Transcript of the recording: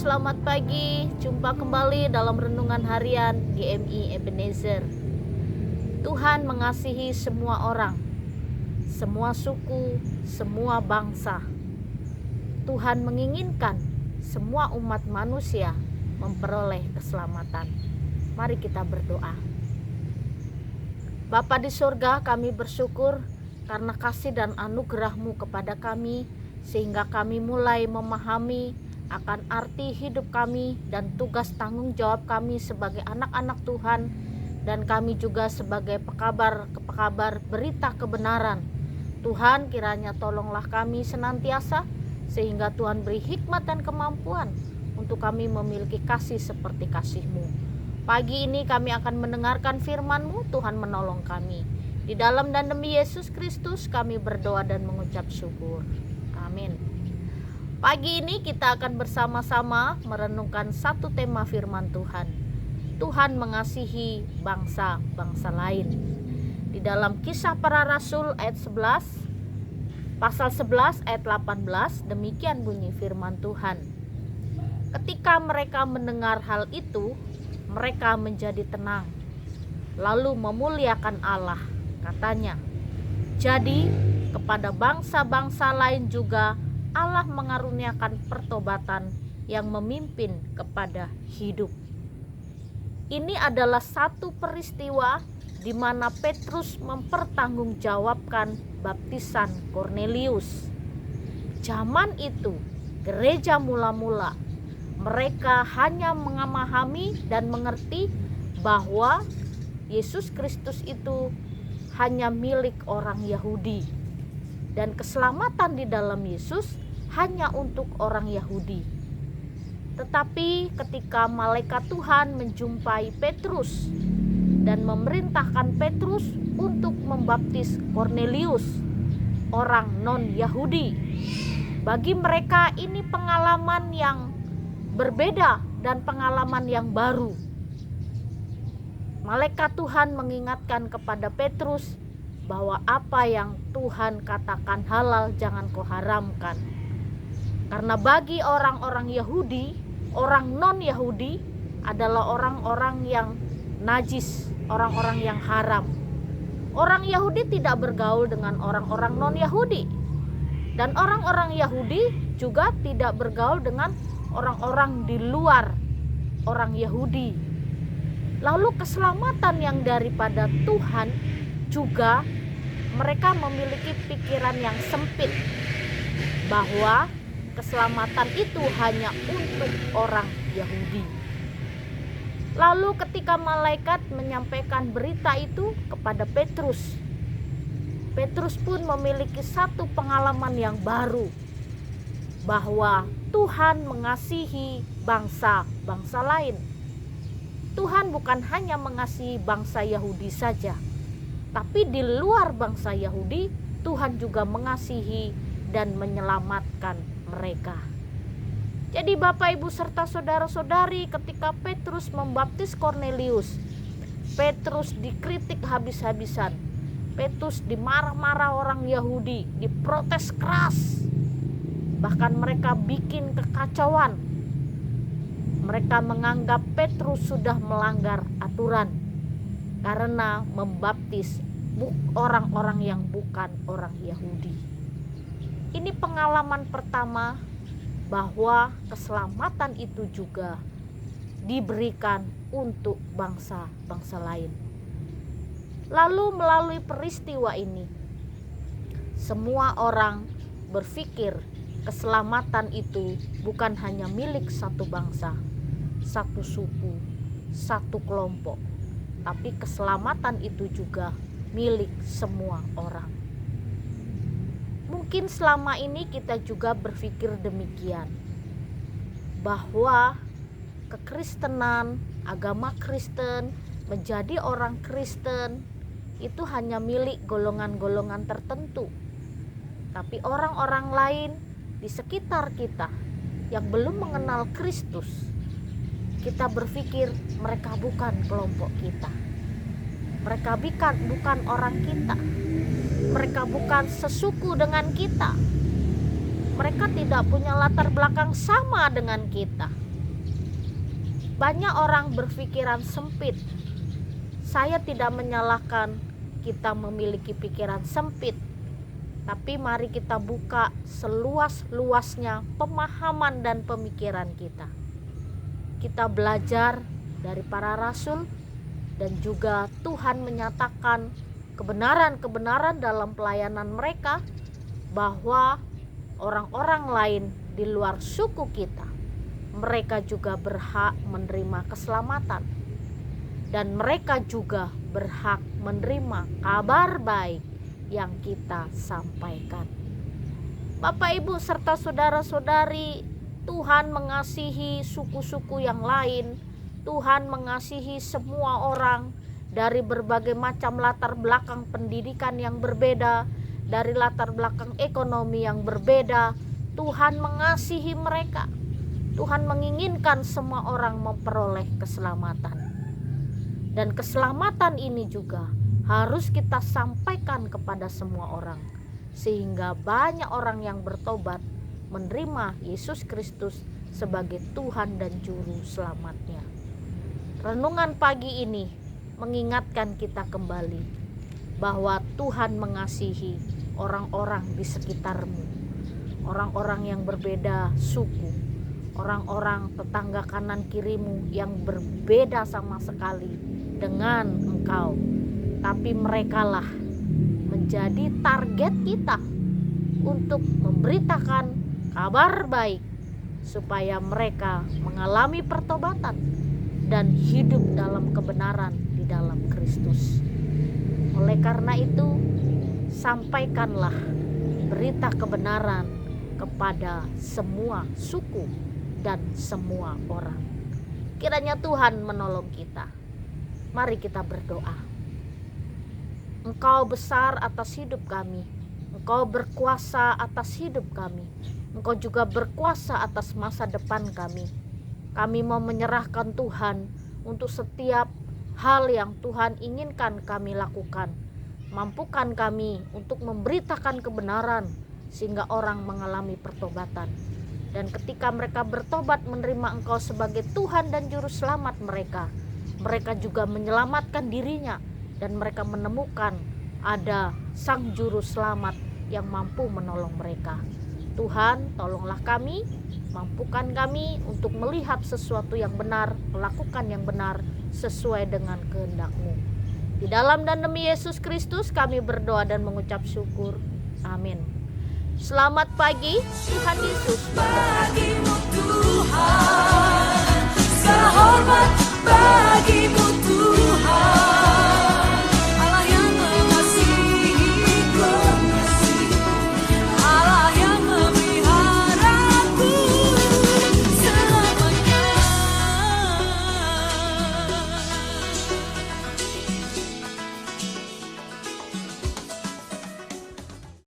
selamat pagi. Jumpa kembali dalam renungan harian GMI Ebenezer. Tuhan mengasihi semua orang, semua suku, semua bangsa. Tuhan menginginkan semua umat manusia memperoleh keselamatan. Mari kita berdoa. Bapa di surga, kami bersyukur karena kasih dan anugerah-Mu kepada kami, sehingga kami mulai memahami akan arti hidup kami dan tugas tanggung jawab kami sebagai anak-anak Tuhan, dan kami juga sebagai pekabar berita kebenaran. Tuhan, kiranya tolonglah kami senantiasa, sehingga Tuhan beri hikmat dan kemampuan untuk kami memiliki kasih seperti kasih-Mu. Pagi ini kami akan mendengarkan firman-Mu. Tuhan menolong kami. Di dalam dan demi Yesus Kristus kami berdoa dan mengucap syukur. Amin. Pagi ini kita akan bersama-sama merenungkan satu tema firman Tuhan. Tuhan mengasihi bangsa-bangsa lain. Di dalam Kisah Para Rasul ayat 11, pasal 11 ayat 18, demikian bunyi firman Tuhan. Ketika mereka mendengar hal itu, mereka menjadi tenang, lalu memuliakan Allah. Katanya, jadi kepada bangsa-bangsa lain juga Allah mengaruniakan pertobatan yang memimpin kepada hidup. Ini adalah satu peristiwa di mana Petrus mempertanggungjawabkan baptisan Kornelius. Zaman itu, gereja mula-mula, mereka hanya memahami dan mengerti bahwa Yesus Kristus itu hanya milik orang Yahudi, dan keselamatan di dalam Yesus hanya untuk orang Yahudi. Tetapi ketika malaikat Tuhan menjumpai Petrus dan memerintahkan Petrus untuk membaptis Kornelius, orang non-Yahudi, bagi mereka ini pengalaman yang berbeda dan pengalaman yang baru. Malaikat Tuhan mengingatkan kepada Petrus bahwa apa yang Tuhan katakan halal jangan kau haramkan. Karena bagi orang-orang Yahudi, orang non-Yahudi adalah orang-orang yang najis, orang-orang yang haram. Orang Yahudi tidak bergaul dengan orang-orang non-Yahudi, dan orang-orang Yahudi juga tidak bergaul dengan orang-orang di luar orang Yahudi. Lalu keselamatan yang daripada Tuhan juga mereka memiliki pikiran yang sempit bahwa keselamatan itu hanya untuk orang Yahudi. Lalu ketika malaikat menyampaikan berita itu kepada Petrus, Petrus pun memiliki satu pengalaman yang baru, bahwa Tuhan mengasihi bangsa-bangsa lain. Tuhan bukan hanya mengasihi bangsa Yahudi saja, tapi di luar bangsa Yahudi, Tuhan juga mengasihi dan menyelamatkan mereka. Jadi Bapak Ibu serta saudara-saudari, ketika Petrus membaptis Kornelius, Petrus dikritik habis-habisan. Petrus dimarah-marah orang Yahudi, diprotes keras. Bahkan mereka bikin kekacauan. Mereka menganggap Petrus sudah melanggar aturan karena membaptis orang-orang yang bukan orang Yahudi. Ini pengalaman pertama bahwa keselamatan itu juga diberikan untuk bangsa-bangsa lain. Lalu melalui peristiwa ini, semua orang berpikir keselamatan itu bukan hanya milik satu bangsa, satu suku, satu kelompok, tapi keselamatan itu juga milik semua orang. Mungkin selama ini kita juga berpikir demikian, bahwa kekristenan, agama Kristen, menjadi orang Kristen itu hanya milik golongan-golongan tertentu. Tapi orang-orang lain di sekitar kita yang belum mengenal Kristus, kita berpikir mereka bukan kelompok kita, mereka bukan orang kita, mereka bukan sesuku dengan kita, mereka tidak punya latar belakang sama dengan kita. Banyak orang berpikiran sempit. Saya tidak menyalahkan kita memiliki pikiran sempit, tapi mari kita buka seluas-luasnya pemahaman dan pemikiran kita. Kita belajar dari para rasul, dan juga Tuhan menyatakan kebenaran-kebenaran dalam pelayanan mereka, bahwa orang-orang lain di luar suku kita, mereka juga berhak menerima keselamatan, dan mereka juga berhak menerima kabar baik yang kita sampaikan. Bapak, Ibu, serta saudara-saudari, Tuhan mengasihi suku-suku yang lain. Tuhan mengasihi semua orang dari berbagai macam latar belakang pendidikan yang berbeda, dari latar belakang ekonomi yang berbeda. Tuhan mengasihi mereka. Tuhan menginginkan semua orang memperoleh keselamatan. Dan keselamatan ini juga harus kita sampaikan kepada semua orang, sehingga banyak orang yang bertobat menerima Yesus Kristus sebagai Tuhan dan Juru Selamatnya. Renungan pagi ini mengingatkan kita kembali bahwa Tuhan mengasihi orang-orang di sekitarmu, orang-orang yang berbeda suku, orang-orang tetangga kanan kirimu yang berbeda sama sekali dengan engkau, tapi merekalah menjadi target kita untuk memberitakan kabar baik supaya mereka mengalami pertobatan dan hidup dalam kebenaran di dalam Kristus. Oleh karena itu, sampaikanlah berita kebenaran kepada semua suku dan semua orang. Kiranya Tuhan menolong kita. Mari kita berdoa. Engkau besar atas hidup kami. Engkau berkuasa atas hidup kami. Engkau juga berkuasa atas masa depan kami. Kami mau menyerahkan Tuhan untuk setiap hal yang Tuhan inginkan kami lakukan. Mampukan kami untuk memberitakan kebenaran sehingga orang mengalami pertobatan. Dan ketika mereka bertobat menerima Engkau sebagai Tuhan dan Juru Selamat mereka, mereka juga menyelamatkan dirinya dan mereka menemukan ada Sang Juru Selamat yang mampu menolong mereka. Tuhan, tolonglah kami, mampukan kami untuk melihat sesuatu yang benar, melakukan yang benar sesuai dengan kehendak-Mu. Di dalam dan demi Yesus Kristus kami berdoa dan mengucap syukur. Amin. Selamat pagi, Tuhan Yesus memberkati.